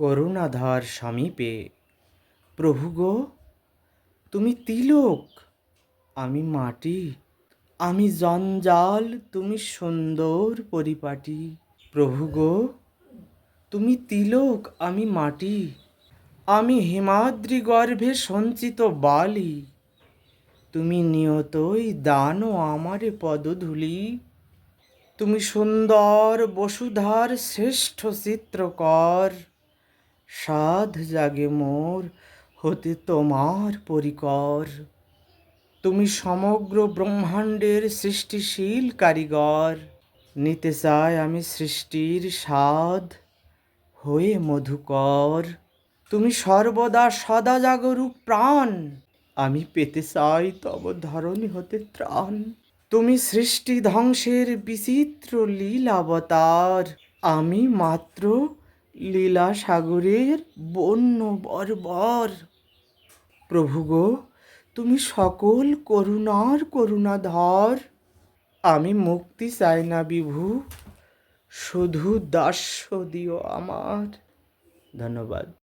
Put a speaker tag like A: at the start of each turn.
A: করুণাধার সমীপে। প্রভু গো, তুমি তিলক, আমি মাটি, আমি জঞ্জাল, তুমি সুন্দর পরিপাটি। প্রভু গো, তুমি তিলক, আমি মাটি, আমি হিমাদ্রি গর্ভে সঞ্চিত বালি, তুমি নিয়তই দানো আমারে পদধূলি। তুমি সুন্দর বসুধার শ্রেষ্ঠ চিত্রকর, সাধ জাগে মোর হতে তোমার পরিকর। তুমি সমগ্র ব্রহ্মাণ্ডের সৃষ্টিশীল কারিগর, নিতে চাই আমি সৃষ্টির স্বাদ হয়ে মধুকর। তুমি সর্বদা সদা জাগরূক প্রাণ, আমি পেতে চাই তব ধরণী হতে ত্রাণ। তুমি সৃষ্টি ধ্বংসের বিচিত্র লীলাবতার, আমি মাত্র লীলা সাগরের বন্য বর্বর। প্রভু গো, তুমি সকল করুণার করুণাধর, আমি মুক্তি চাই না বিভু, শুধু দাস্য দিও আমার। ধন্যবাদ।